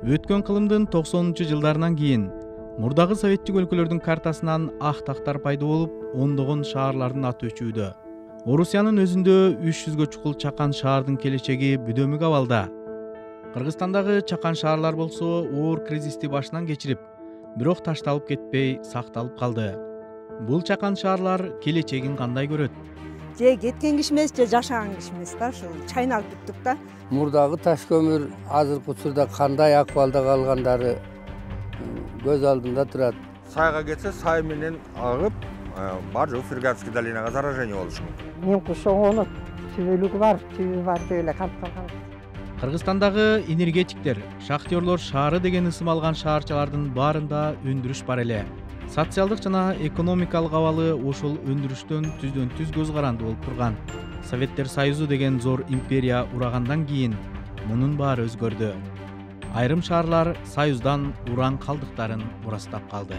Өткөн кылымдын 90-жылдарынан кийин мурдагы советтик өлкөлөрдүн картасынан ак тактар пайда болуп, ондогон шаарлардын аты өчүүдө. Орусиянын өзүндө 300гө чукул чакан шаардын келечеги бүдөмүк абалда. Кыргызстандагы чакан шаарлар болсо оор кризисти башынан кечирип, бирок ташталып кетпей сакталып калды. Бул чакан шаарлар келечегин кандай көрөт? Же кеткен киши эмес, же жашаган киши эмес да, ушул чайналып бүттүк да. Мурдагы таш көмүр азыркы учурда кандай акыбалда калгандары көз алдымда турат. Сайга кетсе, сай менен агып, бар жок Ферганский долинага заражение болушу мүмкүн. Мен кушоонут түбөлүгү бар, түбү бар деп эле калып калган. Кыргызстандагы энергетиктер, шахтерлор шаары деген ысым алган шаарчалардын баарында өндүрүш бар эле. Социалдык жана экономикалык абалы ошол өндүрүштөн түздөн-түз көз каранды болуп турган. Советтер Союзу деген зор империя урагандан кийин мунун баары өзгөрдү. Айрым шаарлар Союздан уран калдыктарын урастап калды.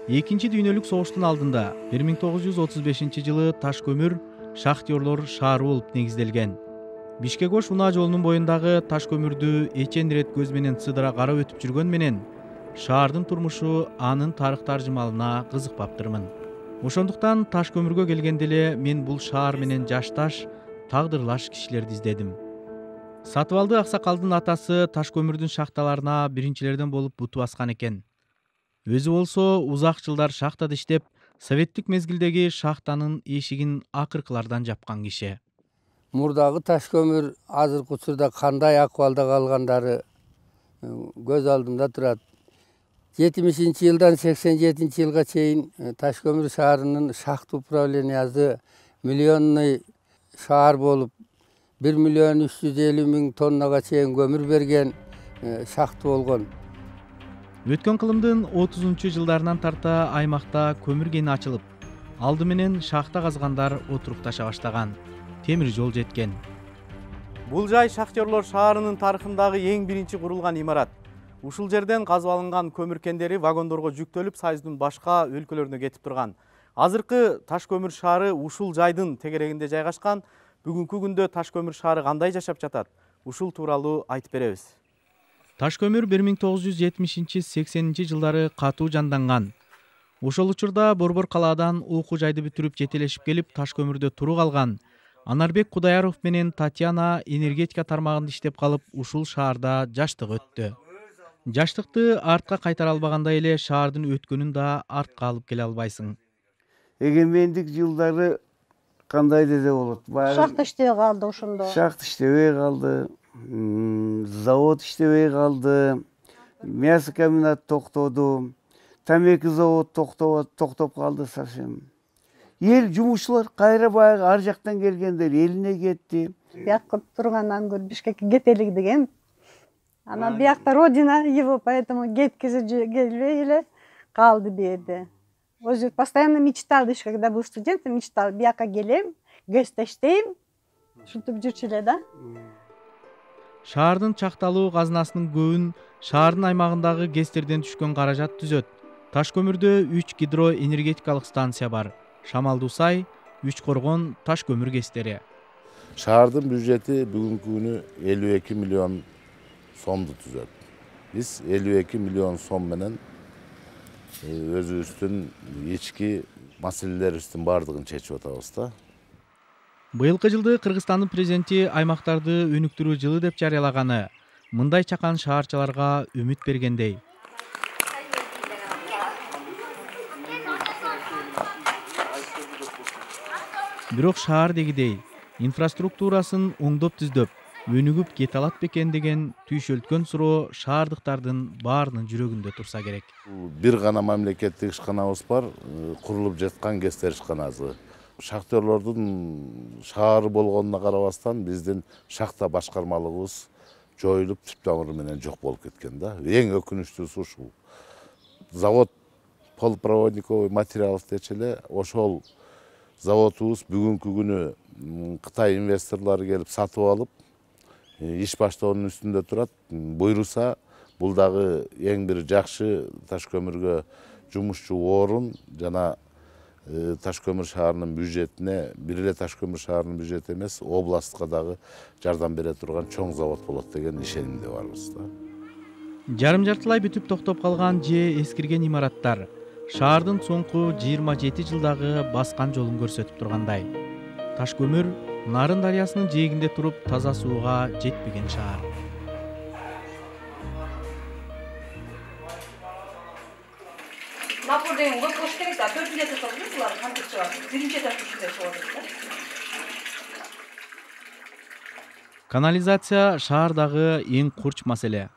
Экинчи дүйнөлүк согуштун алдында 1935-жылы таш көмүр шахтерлор шаары болуп негизделген. Бишкек-Ош унаа жолунун боюндагы таш көмүрдү эчен ирет көз менен сыдыра карап өтүп жүргөн менен шаардын турмушу анын тарых таржымалына кызыкпаптырмын. Ошондуктан таш көмүргө келгенде эле мен бул шаар менен жашташ, тагдырлаш кишилерди издедим. Сатыбалды Аксакалдын атасы таш көмүрдүн шахталарына биринчилерден болуп буту баскан экен. Өзү болсо узак жылдар шахтада иштеп, советтик мезгилдеги шахтанын эшигин акыркылардан жапкан киши. Мурдагы таш көмүр азыркы учурда кандай акыбалда калгандары көз алдымда турат. 70-жылдан 87-жылга чейин таш көмүр шаарынын шахта управлениясы миллионный шаар болуп, 1.350.000 тоннага чейин көмүр берген шахта болгон. Өткөн кылымдын 30-жылдарынан тарта аймакта көмүр кени ачылып, алды менен шахта казгандар отурукташа баштаган. Темир жол жеткен. Бул жай шахтерлор шаарынын тарыхындагы эң биринчи курулган имарат. Ушул жерден казып алынган көмүр кендери вагондорго жүктөлүп, Союздун башка өлкөлөрүнө кетип турган. Азыркы таш көмүр шаары ушул жайдын тегерегинде жайгашкан. Бүгүнкү күндө таш көмүр шаары кандай жашап жатат? Ушул тууралуу айтып беребиз. Таш көмүр 1970-80 жылдары катуу жанданган. Ошол учурда Борбор калаадан окуу жайды бүтүрүп жетелешип келип, таш көмүрдө турук алган Анарбек Кудаяров менен Татьяна энергетика тармагында иштеп калып, ушул шаарда жаштык өттү. Жаштыкты артка кайтара албагандай эле шаардын өткөнүн да артка алып келе албайсың. Эгемендик жылдары кандай деде болот? Шахта иштебей калды ошондо. Шахта иштебей калды, завод иштебей калды, мясо комбинат токтоду, тамеки завод токтоп калды совсем. Эл жумушчулар кайра баягы ар жактан келгендер элине кетти. Биякка тургандан көрүп Бишкекке кетелик деген. Анан биякта родина его, поэтому кеткизе келбей эле калды бу жерде. Өзү постоянно мечтал, еще когда был студентом, мечтал, биякка келем, ГЭСте иштейм, ушинтип жүрчү эле да. Шаардын чакталуу казынасынын көбүн шаардын аймагындагы ГЭСтерден түшкөн каражат түзөт. Таш көмүрдө 3 гидроэнергетикалык станция бар. Шамалдуу Сай, Үч Коргон таш көмүр ГЭСтери. Шаардын бюджети бүгүнкү күнү 52 миллион сомду түзөт. Биз 52 миллион сом менен өзүбүздүн ички маселелерибиздин баардыгын чечип атабыз да. Быйылкы жылды Кыргызстандын президенти аймактарды өнүктүрүү жылы деп жарыялаганы мындай чакан шаарчаларга үмүт бергендей. Бирок шаар дегидей инфраструктурасын оңдоп түздөп, өнүгүп кете алат бекен деген түйшөлткөн суроо шаардыктардын баарынын жүрөгүндө турса керек. Бир гана мамлекеттик ишканабыз бар, курулуп жаткан ГЭСтер ишканасы. Шахтерлордун шаары болгонуна карабастан биздин шахта башкармалыгыбыз жоюлуп түп тамыры менен жок болуп кеткен да. Эң өкүнүчтүүсү ушул. Завод полупроводниковый материалов дечи эле ошол заводубуз бүгүнкү күнү Кытай инвесторлору келип сатып алып, иш баштоонун үстүндө турат. Буйруса Бул дагы эң бир жакшы таш көмүргө жумушчу орун жана таш көмүр шаарынын бюджетине бир эле таш көмүр шаарынын бюджети эмес, областка дагы жардам бере турган чоң завод болот деген ишенимде барбыз да. Жарым жартылай бүтүп токтоп калган же эскирген имараттар шаардын соңку 27 жылдагы баскан жолун көрсөтүп тургандай. Таш көмүр Нарын дарыясынын жээгинде туруп таза сууга жетпеген шаар. Напор деген көп болуш керек да, 4 литр толтуруп, булар кантип чыгат? Биринчи этап ушундай чыгат да. Канализация шаардагы эң курч маселе.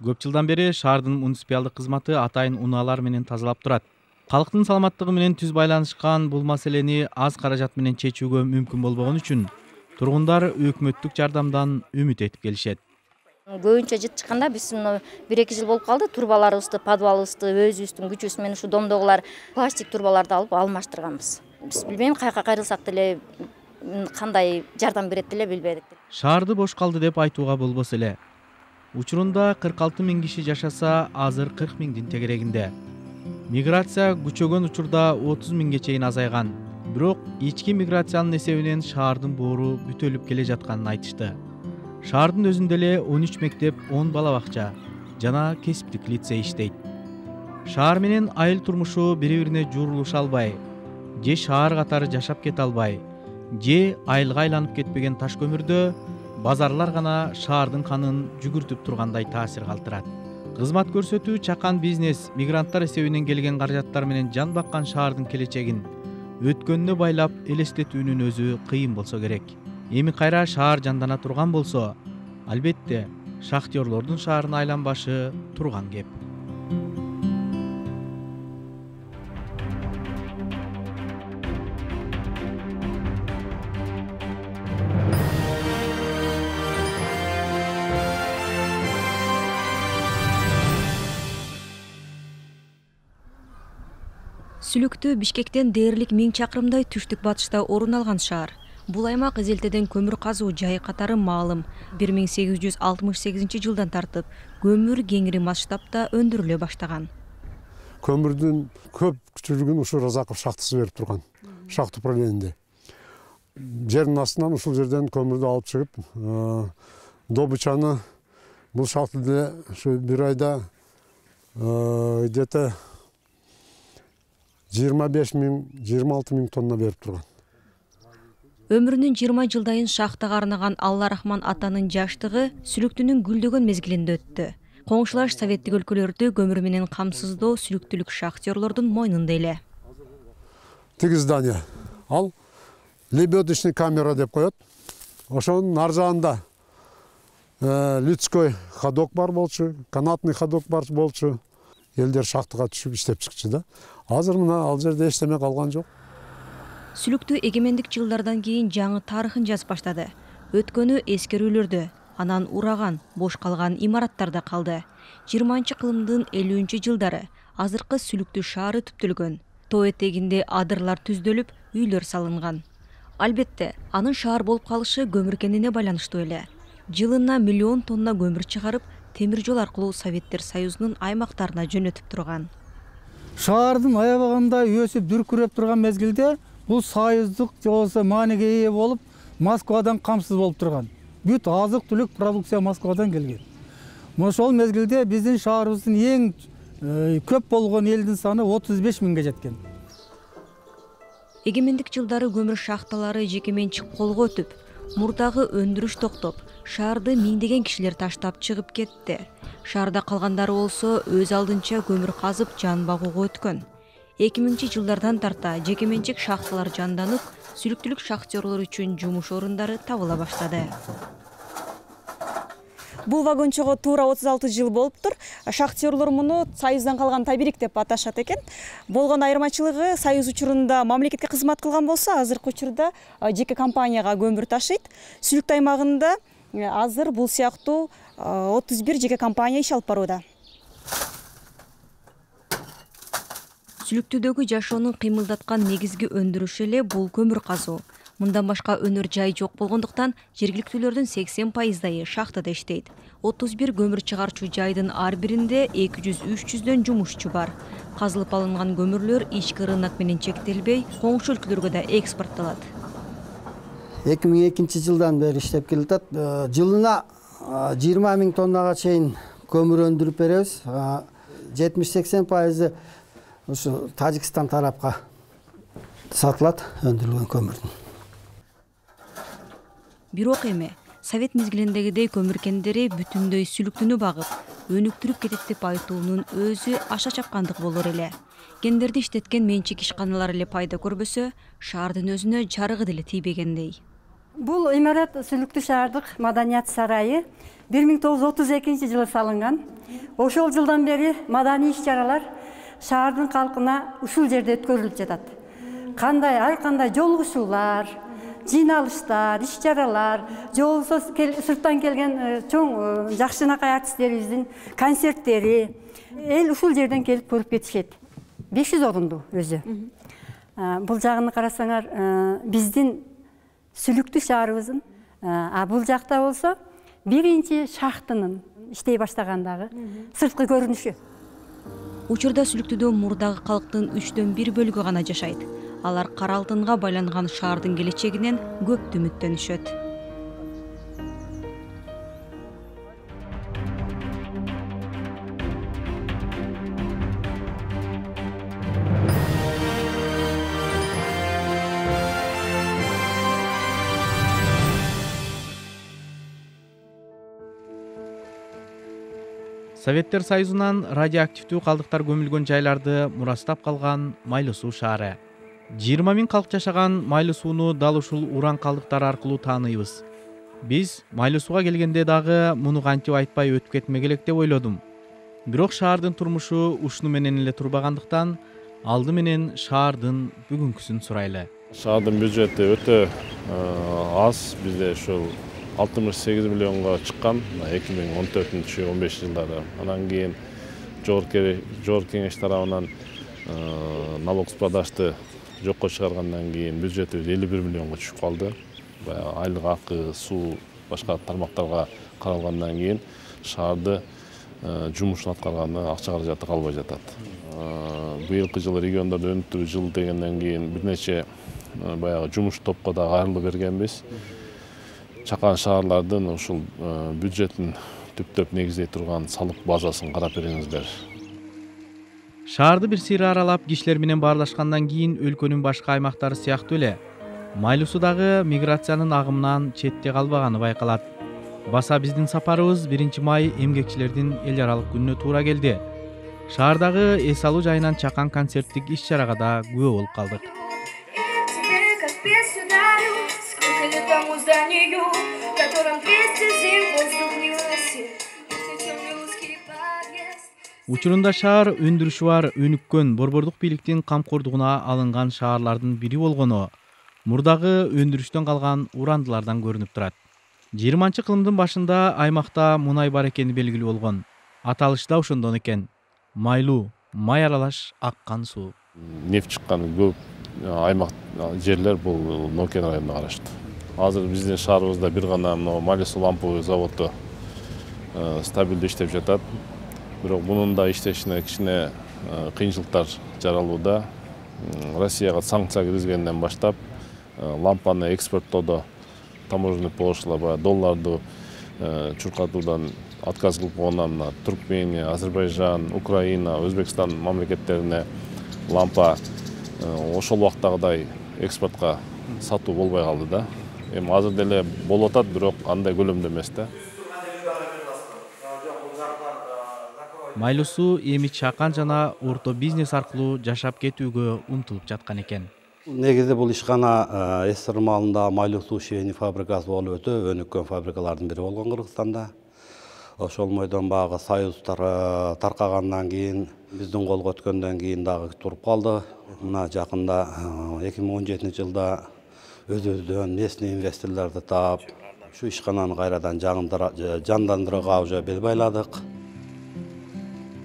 Көп жылдан бери шаардын муниципалдык кызматы атайын унаалар менен тазалап турат. Калктын саламаттыгы менен түз байланышкан бул маселени аз каражат менен чечүүгө мүмкүн болбогон үчүн тургундар өкмөттүк жардамдан үмүт этип келишет. Көбүнчө жыт чыкканда биз 1-2 жыл болуп калды, турбаларыбызды, подвалыбызды өзүбүздүн күчүбүз менен ушу домдогулар пластик турбаларды алып алмаштырганбыз. Биз билбейм каяка кайрылсак деле кандай жардам берет деле билбедик. Шаарды бош калды деп айтууга болбос эле. Учурунда 46 000 киши жашаса, азыр 40 000дин тегерегинде. Миграция күчөгөн учурда 30 000ге чейин азайган. Бирок ички миграциянын эсебинен шаардын боору бүтөлүп келе жатканын айтышты. Шаардын өзүндө эле 13 мектеп, 10 бала бакча жана кесиптик лицей иштейт. Шаар менен айыл турмушу бири-бирине жуурулуша албай, же шаар катары жашап кете албай, же айылга айланып кетпеген таш көмүрдө базарлар гана шаардын канын жүгүртүп тургандай таасир калтырат. Кызмат көрсөтүү, чакан бизнес, мигранттар эсебинен келген каражаттар менен жан баккан шаардын келечегин өткөнүнө байлап элестетүүнүн өзү кыйын болсо керек. Эми кайра шаар жандана турган болсо, албетте шахтерлордун шаарына айланбашы турган кеп. Сүлүктүү Бишкектен дээрлик 1000 чакырымдай түштүк батышта орун алган шаар. Бул аймак эзелтеден көмүр казуу жайы катары маалым. 1868 жылдан тартып көмүр кеңири масштабта өндүрүлө баштаган. Көмүрдүн көп күчүлүгүн ушул Разаков шахтасы берип турган. Шахта управлениеде. Жердин астынан ушул жерден көмүрдү алып чыгып, добычаны бул шахтада ушу бир айда где-то 25 000-26 000 тонна берип турган. Өмүрүнүн 20 жылдайын шахтага арнаган Алла Рахман атанын жаштыгы сүлүктүнүн гүлдөгөн мезгилинде өттү. Коңшулаш советтик өлкөлөрдү көмүр менен камсыздоо сүлүктүлүк шахтерлордун мойнунда эле. Тиги здание. Ал лебедочный камера деп коет. Ошонун ар жагында людской ходок бар болчу, канатный ходок бар болчу. Элдер шахтага түшүп иштеп чыкчу да. Азыр мына ал жерде эчтеме калган жок. Сүлүктүү эгемендик жылдардан кийин жаңы тарыхын жазып баштады. Өткөнү эскерүүлөрдө, анан ураган, бош калган имараттарда калды. 20-кылымдын 50-жылдары азыркы сүлүктүү шаары түптөлгөн. Тоо этегинде адырлар түздөлүп, үйлөр салынган. Албетте, анын шаар болуп калышы көмүркенине байланыштуу эле. Жылына 1 миллион тонна көмүр чыгарып, темир жол аркылуу Советтер Союзунун аймактарына жөнөтүп турган. Шаардын аябагында өсүп дүркүрөп турган мезгилде бул союздук же болбосо мааниге ээ болуп, Москвадан камсыз болуп турган. Бүт азык-түлүк продукция Москвадан келген. Ошол мезгилде биздин шаарыбыздын эң көп болгон элдин саны 35 000ге жеткен. Эгемендик жылдары көмүр шахталары жекеменчик колго өтүп, мурдагы өндүрүш токтоп, шаарды миңдеген кишилер таштап чыгып кетти. Шаарда калгандары болсо өз алдынча көмүр казып жан багууга өткөн. 2000-жылдардан тарта жекеменчик шахталар жанданып, сүлүктүлүк шахтерлор үчүн жумуш орундары табыла баштады. Бул вагончого туура 36 жыл болуптур. Шахтерлор муну Союздан калган табирик деп аташат экен. Болгон айырмачылыгы, Союз учурунда мамлекетке кызмат кылган болсо, азыркы учурда жеке компанияга көмүр ташыйт. Сүлүктүү аймагында азыр бул сыяктуу 31 жеке компания иш алып барууда. Сүлүктүүдөгү жашоонун кыймылдаткан негизги өндүрүшү эле бул көмүр казуу. Мындан башка өнөр жай жок болгондуктан жергиликтүүлөрдүн 80%дайы шахтада иштейт. 31 көмүр чыгарчу жайдын ар биринде 200-300дөн жумушчу бар. Казылып алынган көмүрлөр ички рынок менен чектелбей, коңшу өлкөлөргө да экспортталат. 2002 жылдан бери иштеп келатат. Жылына 20 000 тоннага чейин көмүр өндүрүп беребиз. 70-80% ушу Тажикстан тарапка сатылат өндүрүлгөн көмүрдүн. Бирок эми Совет мезгилиндегидей көмүр кендери бүтүндөй сүлүктүнүп агып, өнүктүрүп кетет деп айтуунун өзү аша чапкандык болор эле. Кендерди иштеткен менчик ишканалар эле пайда көрбөсө, шаардын өзүнө жарыгы деле тийбегендей. Бул имарат Сүлүктүү шаардык маданият сарайы 1932 жылы салынган. Ошол жылдан бери маданий иш-чаралар шаардын калкына ушул жерде өткөрүлүп жатат. Ар кандай жолугушуулар, жыйналыштар, иш-чаралар, же болбосо сырттан келген чоң жакшынакай артисттерибиздин концерттери эл ушул жерден келип көрүп кетишет. 500 орунду өзү. Бул жагын карасаңар, биздин Сүлүктүү шаарыбыздын, бул жакта болсо биринчи шахтынын иштей баштагандагы сырткы көрүнүшү. Учурда Сүлүктүүдө мурдагы калктын 1/3 бөлүгү гана жашайт. Алар кара алтынга байланган шаардын келечегинен көп үмүттөнүшөт. Советтер Союзунан радиоактивдүү калдыктар көмүлгөн жайларды мурастап калган Майлуу суу шаары. 20 000 калк жашаган Майлуу сууну дал ушул уран калдыктары аркылуу тааныйбыз. Биз Майлуу сууга келгенде дагы муну кантип айтпай өтүп кетмек элек деп ойлодум. Бирок шаардын турмушу ушуну менен эле турбагандыктан алды менен шаардын бүгүнкүсүн сурайлы. Шаардын бюджети өтө аз, бизде ушул 68 миллионго чыккан 2014-15 жылдары. Анан кийин жогорку кеңеш тарабынан налог с продажды жокко чыгаргандан кийин бюджети 51 миллионго түшүп калды. Айлык акы, суу, башка тармактарга каралгандан кийин шаарды жумушун аткарганы акча каражаты калбай жатат. Быйылкы жылы региондордо өнүктүрүү жылы дегенден кийин бир нече баягы жумуш топко да кайрылып бергенбиз. Чакан шаарлардын ушул бюджетин түптөп негиздей турган салык базасын карап бериңиздер. Шаарды бир сыйра аралап кишилер менен баарлашкандан кийин өлкөнүн башка аймактары сыяктуу эле Майлуу суудагы миграциянын агымынан четте калбаганы байкалат. Баса биздин сапарыбыз 1 май эмгекчилердин эл аралык күнүнө туура келди. Шаардагы эс алуу жайынан чакан концерттик иш-чарага да күбө болуп калдык. Учурунда шаар өндүрүшү бар, өнүккөн борбордук бийликтин камкордугуна алынган шаарлардын бири болгону мурдагы өндүрүштөн калган урандылардан көрүнүп турат. 20-кылымдын башында аймакта мунай бар экени белгилүү болгон. Аталышы да ошондон экен. Майлуу, май аралаш аккан суу. Нефть чыккан көп аймак жерлер бул Нокен районуна караштуу. Азыр биздин шаарыбызда бир гана Майлуу суу ламповый заводу стабилдүү иштеп жатат. Бирок мунун да иштешине кичине кыйынчылыктар жаралууда. Россияга санкция киргизгенден баштап лампаны экспорттоодо таможенный пошлина долларды чуркатуудан отказ кылып койгондан Туркмения, Азербайжан, Украина, Өзбекстан мамлекеттерине лампа ошол убактагыдай экспортко сатуу болбой калды да. Эми азыр деле болуп атат, бирок андай көлөмдө эмес да. Майлуу суу эми чакан жана орто бизнес аркылуу жашап кетүүгө умтулуп жаткан экен. Негизде бул ишкана СССР маалында Майлуу суу шийини фабрикасы болуп өтө өнүккөн фабрикалардын бири болгон Кыргызстанда. Ошол бойдон баягы союздар таркагандан кийин биздин колго өткөндөн кийин дагы туруп калды. Мына жакында 2017-жылда өзүбүздөн местный инвесторлорду таап, ушу ишкананы кайрадан жандандырууга уже бел байладык.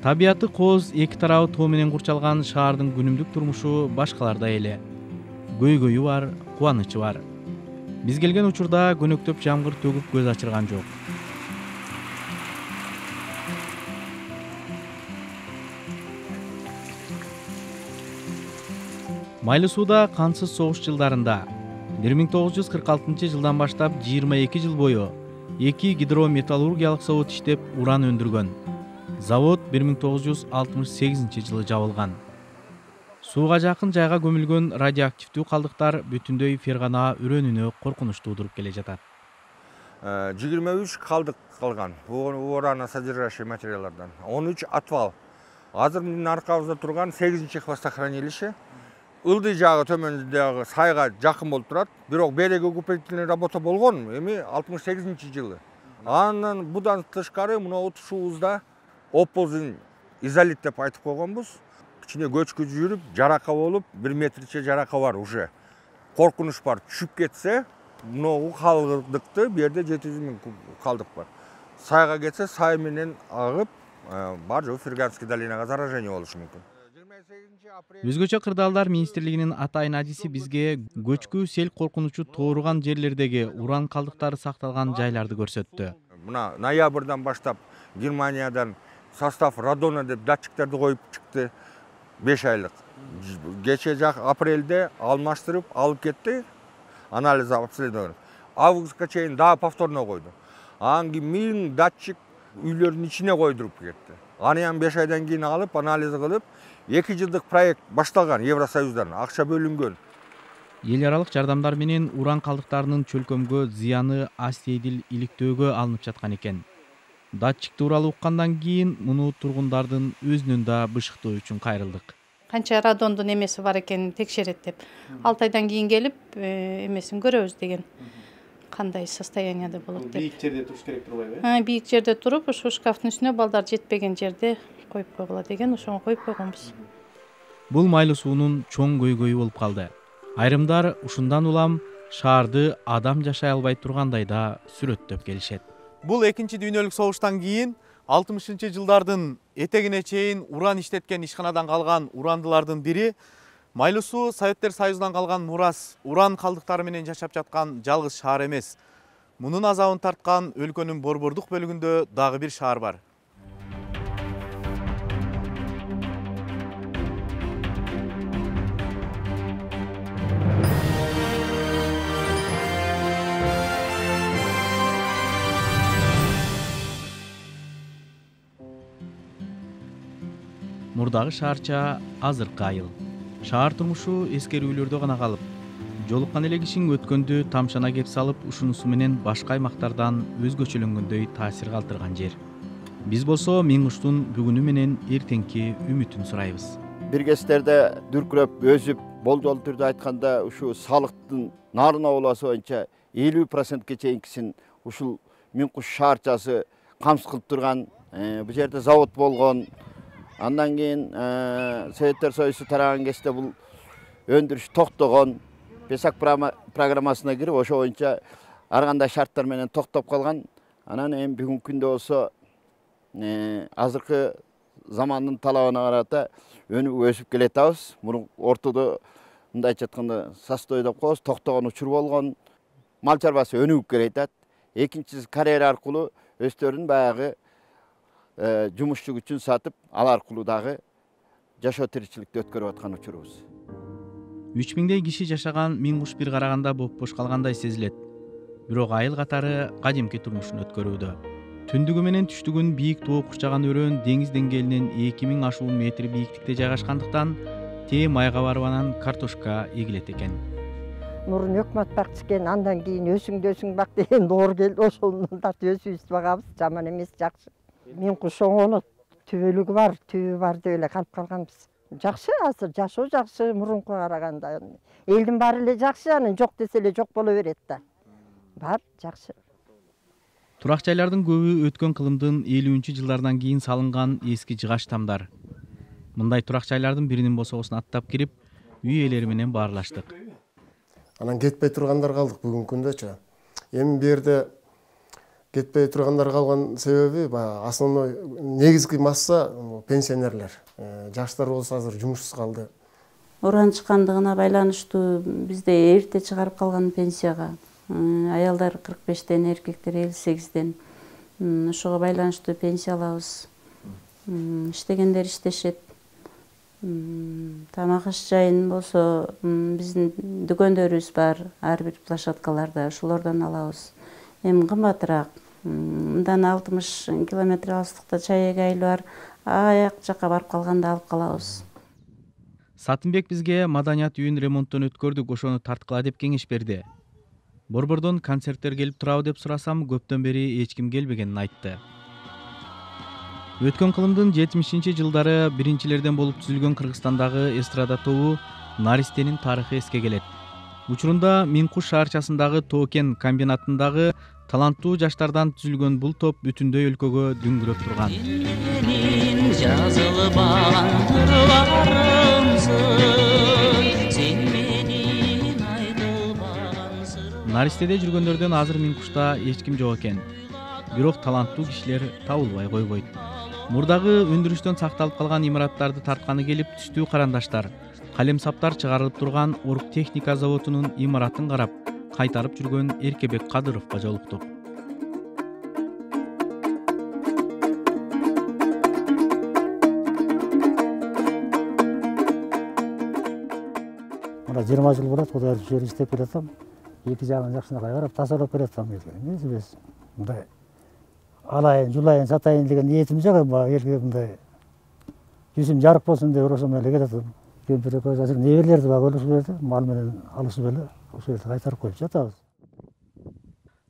Табияты кооз, эки тарабы тоо менен курчалган шаардын күнүмдүк турмушу башкалардай эле. Көйгөйү бар, кубанычы бар. Биз келген учурда көнөктөп жамгыр төгүп көз ачырган жок. Майлы сууда кансыз согуш жылдарында 1946 жылдан баштап 22 жыл бою 2 гидрометаллургиялык завод иштеп уран өндүргөн. Завод 1968 жылы жабылган. Сууга жакын жайга көмүлгөн радиоактивдүү калдыктар бүтүндөй Фергана өрөөнүнө коркунуч туудуруп келе жатат. 23 калдык калган ураносодержащий материалдардан. 13 отвал. Азыр биздин аркабызда турган 8-чи хвостохранилище. Ылдый жагы төмөндөгү сайга жакын болуп турат. Бирок берегоукрепительный работа болгон эми 68 жылы. Андан будан тышкары мына суубузда опозун изолит деп айтып койгонбуз. Кичине көчкү жүрүп, жарака болуп, 1 метрче жарака бар уже. Коркунуч бар. Түшүп кетсе, мынау калдыкты бу жерде 700 000 калдык бар. Сайга кетсе, сай менен агып, бар жол Ферганский долинага заражение болушу мүмкүн. Өзгөчө кырдаалдар министрлигинин атайын адиси бизге көчкү сел коркунучу тууруган жерлердеги уран калдыктары сакталган жайларды көрсөттү. Мына ноябрдан баштап Германиядан состав радона деп датчиктерди коюп чыкты 5 айлык. Кече жак апрелде алмаштырып алып кетти, анализ обследование. Августка чейин дагы повторно койду. Анан кийин 1000 датчик үйлөрдүн ичине койдуруп кетти. Аны 5 айдан кийин алып, анализ кылып, 2 жылдык проект башталган Евросоюздан, акча бөлүнгөн. Эл аралык жардамдар менен уран калдыктарынын чөлкөмгө зыяны астейдил иликтөөгө алынып жаткан экен. Датчик тууралуу уккандан кийин муну тургундардын өзүнөн да бышыктоо үчүн кайрылдык. Канча радондун эмеси бар экенин текшерет деп. 6 айдан кийин келип, эмесин көрөбүз деген. Кандай состоянияда болот деп. Бийик жерде туруш керек турбайбы? Бийик жерде туруп, ушу шкафтын үстүнө балдар жетпеген жерде коюп койгула деген, ошону коюп койгонбуз. Бул майлы суунун чоң көйгөйү болуп калды. Айрымдар ушундан улам шаарды адам жашай албай тургандай да сүрөттөп келишет. Бул экинчи дүйнөлүк согуштан кийин 60-жылдардын этегине чейин уран иштеткен ишканадан калган урандылардын бири. Майлы суу Советтер Союзунан калган мурас, уран калдыктары менен жашап жаткан жалгыз шаар эмес. Мунун азабын тарткан өлкөнүн борбордук бөлүгүндө дагы бир шаар бар. Мурдагы шаарча азыркы айыл. Шаар турмушу эскерүүлөрдө гана калып, жолуккан эле кишиң өткөндө тамшана кеп салып, ушунусу менен башка аймактардан өзгөчөлөнгөндөй таасир калтырган жер. Биз болсо Миңгуштун бүгүнү менен эртеңки үмүтүн сурайбыз. Бир кездерде дүркүрөп өсүп, болжол түрдө айтканда ушу салыктын нарын абаласы боюнча 50%ке чейинкисин ушул Миңгуш шаарчасы камсыз кылып турган, бул жерде завод болгон. Андан кийин Советтер Союзу тараган кезде бул өндүрүш токтогон, Песак программасына кирип, ошо боюнча ар кандай шарттар менен токтоп калган. Анан эми бүгүнкү күндө болсо азыркы замандын талабына карата өнүп өсүп келатабыз. Мурун ортодо мындайча айтканда состой деп коебуз, токтогон учур болгон. Мал чарбасы өнүгүп келатат. Экинчиси карьера аркылуу өздөрүнүн баягы жумушчу күчүн сатып, ал аркылуу дагы жашоо тиричиликти өткөрүп аткан учурубуз. 3000дей киши жашаган Миңгуш бир караганда боп-бош калгандай сезилет. Бирок айыл катары кадимки турмушун өткөрүүдө. Түндүгү менен түштүгүн бийик тоо курчаган өрөөн деңиз деңгээлинен 2000 ашуун метр бийиктикте жайгашкандыктан тээ майга барып анан картошка эгилет экен. Мурун өкмөт бакчы экен, андан кийин өсүң бак деген доор келди, ошонун тартып өсүп багабыз, жаман эмес, жакшы. Миңгуш оңону түбөлүгү бар, түбү бар деп эле калып калганбыз. Жакшы, азыр жашоо жакшы, мурункуга караганда. Элдин баары эле жакшы, анан жок десе эле жок боло берет да. Бар, жакшы. Турак жайлардын көбү өткөн кылымдын 50-жылдардан кийин салынган эски жыгач тамдар. Мындай турак жайлардын биринин босогосуна аттап кирип, үй ээлери менен баарлаштык. Анан кетпей тургандар калдык бүгүнкү күндөчү. Эми бу жерде кетпей тургандар калган себеби основной негизги масса пенсионерлер. Жаштар болсо азыр жумушсуз калды. Уран чыккандыгына байланыштуу бизде эрте чыгарып калган пенсияга аялдар 45-тен, эркектер 58-тен. Ошого байланыштуу пенсия алабыз. Иштегендер иштешет. Тамак аш жайын болсо биздин дүкөндөрүбүз бар, ар бир площадкаларда, ошолордон алабыз. Эми кымбатыраак. Мындан 60 километр алыстыкта Чаек айылы бар. Аяк жакка барып калганда алып калабыз. Сатынбек бизге маданият үйүн ремонттон өткөрдүк, ошону тарткыла деп кеңеш берди. Борбордон концерттер келип турабы деп сурасам, көптөн бери эч ким келбегенин айтты. Өткөн кылымдын 70-жылдары биринчилерден болуп түзүлгөн Кыргызстандагы эстрада тобу Наристенин тарыхы эске келет. Учурунда Минкуш шаарчасындагы Тоокен комбинатындагы таланттуу жаштардан түзүлгөн бул топ бүтүндөй өлкөгө дүңгүрөп турган. Наристеде жүргөндөрдөн азыр Минкушта эч ким жок экен. Бирок таланттуу кишилер табылбай койбойт. Мурдагы өндүрүштөн сакталып калган имараттарды тартканы келип, түстүү карандаштар, калемсаптар чыгарылып турган Оргтехника заводунун имаратын карап, кайтарып жүргөн Эркебек Кадыровго жолуктук. Мына 20 жыл болот, Кудай жер иштеп келатам. Эки жагын жакшынакай карап, тазалап бератам. Эмес, мындай алайын, жулайын, сатайын деген ниетим жок. Элге мындай жүзүм жарык болсун деп ошондой эле кетатам. Кемпир азыр небелерди баг өлүшүп берди, мал менен алышып эле ошол жерде кайтарып коюп жатабыз.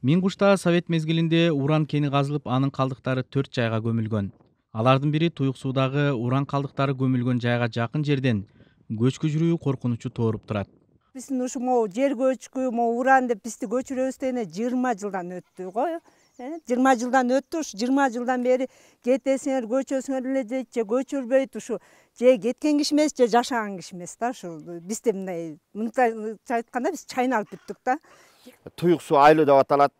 Минкушта совет мезгилинде уран кени казылып, анын калдыктары 4 жайга көмүлгөн. Алардын бири Туюк суудагы уран калдыктары көмүлгөн жайга жакын жерден көчкү жүрүү коркунучу тооруп турат. Биздин ушу могу жер көчкү, могу уран деп бизди көчүрөбүз дегене 20 жылдан өттү го. 20 жылдан өттү, ушу 20 жылдан бери кетесиңер, көчөсүңөр эле дейт, же көчүрбөйт, ушу же кеткен киши эмес, же жашаган киши эмес да. Ушул бизде мындайча айтканда биз чайналып бүттүк да. Туюк суу айылы деп аталат.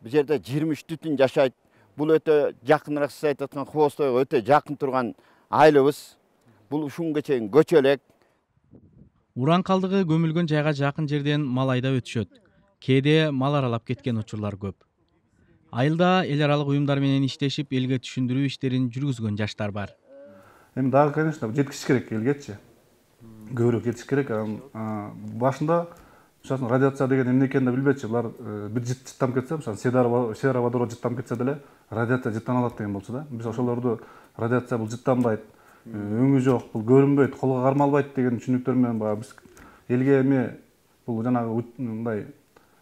Бул жерде 23 түтүн жашайт. Бул өтө жакыныраак, сиз айтып аткан Хвостойго өтө жакын турган айылыбыз. Бул ушунга чейин көчө элек. Уран калдыгы көмүлгөн жайга жакын жерден мал айдап өтүшөт. Кээде мал аралап кеткен учурлар көп. Айылда эл аралык уюмдар менен иштешип, элге түшүндүрүү иштерин жүргүзгөн жаштар бар. Эми дагы, конечно, жеткизиш керек элгечи. Көбүрөөк жетиш керек. Башында радиация деген эмне экенин да билбечи. Булар бир жыттам кетсе, сероводород жыттам кетсе деле радиация жыттан алат деген болчу да. Биз ошолорду радиация бул жыттамдайт, өңү жок, бул көрүнбөйт, колго кармалбайт деген түшүнүктөр менен биз элге эми бул жанагы мындай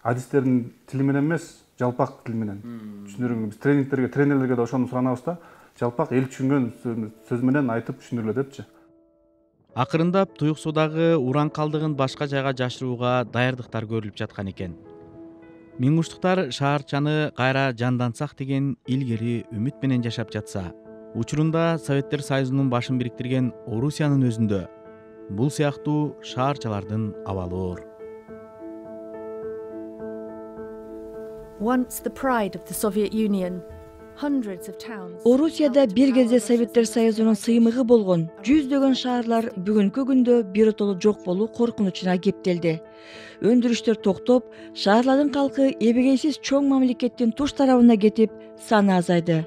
адистердин тили менен эмес, жалпак тил менен түшүндүрүнгө биз тренерлерге да ошону суранабыз да, жалпак эл түшүнгөн сөз менен айтып түшүндүрүлө депчи. Акырындап Туюк суудагы уран калдыгын башка жайга жашырууга даярдыктар көрүлүп жаткан экен. Минкуштуктар шаарчаны кайра жандансак деген илгери үмүт менен жашап жатса, учурунда Советтер Союзунун башын бириктирген Орусиянын өзүндө бул сыяктуу шаарчалардын абалы оор. Once the pride of the Soviet Union, Орусияда бир кезде Советтер Союзунун сыймыгы болгон жүздөгөн шаарлар бүгүнкү күндө биротоло жок болуу коркунучуна кептелди. Өндүрүштөр токтоп, шаарлардын калкы эбегейсиз чоң мамлекеттин туш тарабына кетип, саны азайды.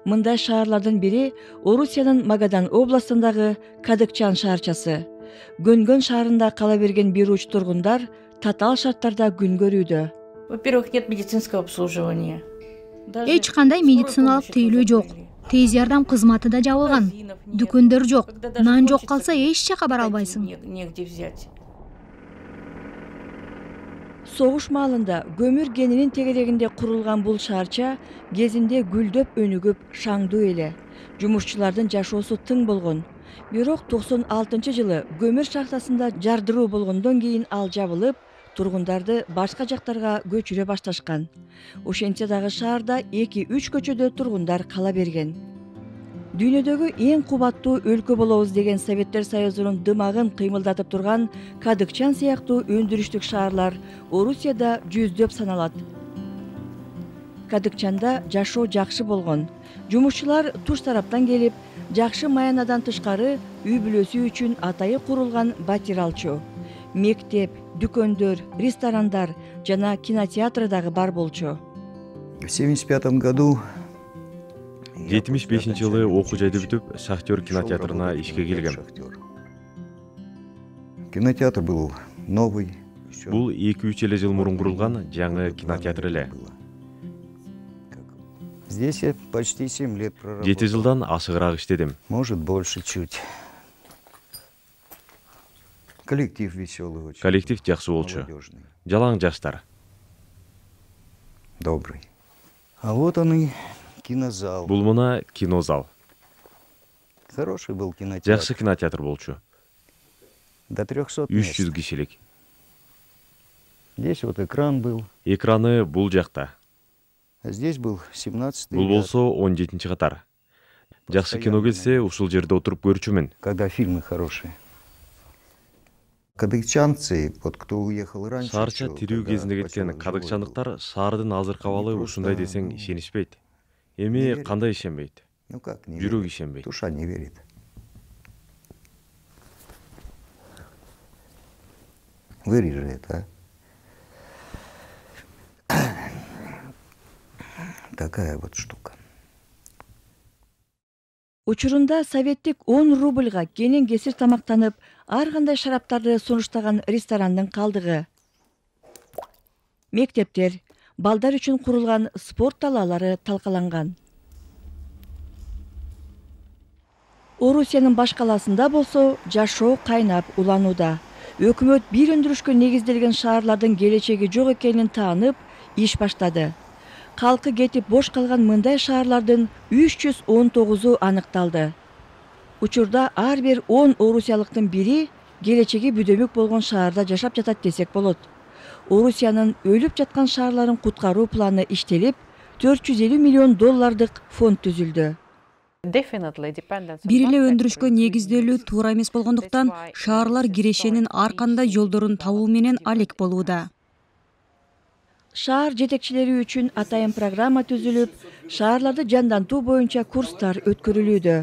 Мындай шаарлардын бири Орусиянын Магадан областындагы Кадыкчан шаарчасы. Гөнгөн шаарында кала берген бир уч тургундар татаал шарттарда күн көрүүдө. Во-первых, нет медицинского обслуживания. Эч кандай медициналык тейлөө жок. Тез жардам кызматы да жабылган. Дүкөндөр жок. Нан жок калса эч жака бара албайсың. Согуш маалында көмүр кенинин тегерегинде курулган бул шаарча кезинде гүлдөп өнүгүп шаңдуу эле. Жумушчулардын жашоосу тың болгон. Бирок 96-жылы көмүр шахтасында жардыруу болгондон кийин ал жабылып, тургундарды башка жактарга көчүрө башташкан. Ошентсе дагы шаарда 2-3 көчөдө тургундар кала берген. Дүйнөдөгү эң кубаттуу өлкө болобуз деген Советтер Союзунун дымагын кыймылдатып турган Кадыкчан сыяктуу өндүрүштүк шаарлар Орусияда жүздөп саналат. Кадыкчанда жашоо жакшы болгон. Жумушчулар туш тараптан келип, жакшы маянадан тышкары үй бүлөсү үчүн атайы курулган батир алчу. мектеп, дүкөндөр, ресторандар жана кинотеатр дагы бар болчу. В 1975 году 75-жылы окуу жайды бүтүп, Шахтер кинотеатрына ишке келгем. Кинотеатр был новый. Бул 2-3 эле жыл мурун курулган жаңы кинотеатр эле. Здесь я почти 7 лет проработал. 7 жылдан ашыгыраак иштедим. Может, больше чуть. Коллектив веселый очень. Коллектив жакшы болчу. Жалаң жаштар. Добрый. А вот он и кинозал. Бул мына кинозал. Хороший был кинотеатр. Жакшы кинотеатр болчу. До 300 мест. 300 кишилик. Здесь вот экран был. Экраны бул жакта. А здесь был 17-й. Бул болсо 17-чи катар. Жакшы кино келсе, ушул жерде отуруп көрчүмүн. Когда фильмы хорошие. Кадыкчанцы, вот кто уехал раньше. Шаарча тирүү кезинде кеткен кадыкчандыктар шаардын азыркы абалы ушундай десең ишенишпейт. Эми кандай ишенбейт? Ну как не Жүрөк верит? ишенбейт. Душа не верит. Вырежи это, а? Такая вот штука. Учурунда советтик 10 рубльга кенен кесир тамактанып, ар кандай шараптарды сунуштаган ресторандын калдыгы. Мектептер, балдар үчүн курулган спорт талаалары талкаланган. Орусиянын баш каласында болсо жашоо кайнап уланууда. Өкмөт бир өндүрүшкө негизделген шаарлардын келечеги жок экенин таанып, иш баштады. Калкы кетип бош калган мындай шаарлардын 319-у аныкталды. Учурда ар бир 10 орусиялыктын бири келечеги бүдөмүк болгон шаарда жашап жатат десек болот. Орусиянын өлүп жаткан шаарларын куткаруу планы иштелип, $450 миллион фонд түзүлдү. Бир эле өндүрүшкө негизделүү туура эмес болгондуктан шаарлар кирешенин ар кандай жолдорун табуу менен алек болууда. Шаар жетекчилери үчүн атайын программа түзүлүп, шаарларды жандантуу боюнча курстар өткөрүлүүдө.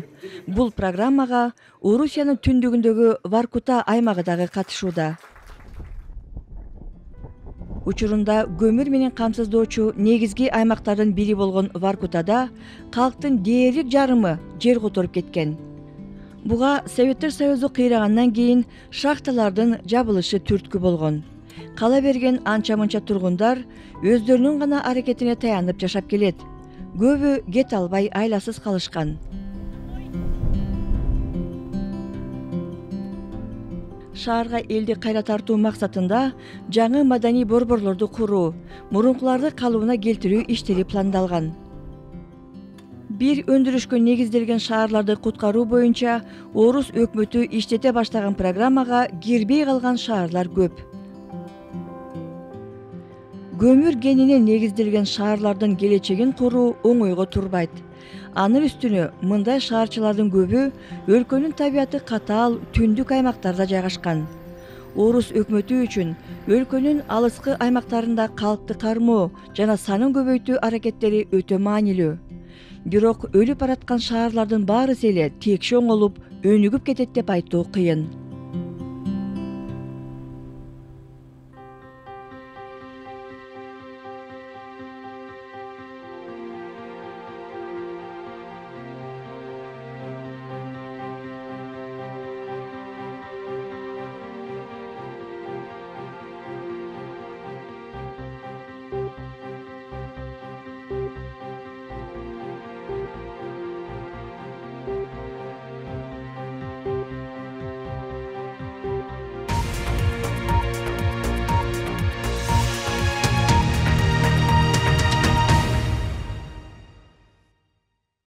Бул программага Орусиянын түндүгүндөгү Воркута аймагы дагы катышууда. Учурунда көмүр менен камсыздоочу негизги аймактардын бири болгон Воркутада калктын дээрлик жарымы жер которуп кеткен. Буга Советтер Союзу кыйрагандан кийин шахталардын жабылышы түрткү болгон. Кала берген анча-мынча тургундар өздөрүнүн гана аракетине таянып жашап келет. Көбү кете албай айласыз калышкан. Шаарга элди кайра тартуу максатында жаңы маданий борборлорду куруу, мурункуларды калыбына келтирүү иштери пландалган. Бир өндүрүшкө негизделген шаарларды куткаруу боюнча Орус өкмөтү иштете баштаган программага кирбей калган шаарлар көп. Көмүр кенине негизделген шаарлардын келечегин куруу оңойго турбайт. Анын үстүнө мындай шаарчылардын көбү өлкөнүн табияты катаал түндүк аймактарда жайгашкан. Орус өкмөтү үчүн өлкөнүн алыскы аймактарында калкты кармоо жана санын көбөйтүү аракеттери өтө маанилүү. Бирок өлүп бараткан шаарлардын баарысы эле текши оңолуп, өнүгүп кетет деп айтуу кыйын.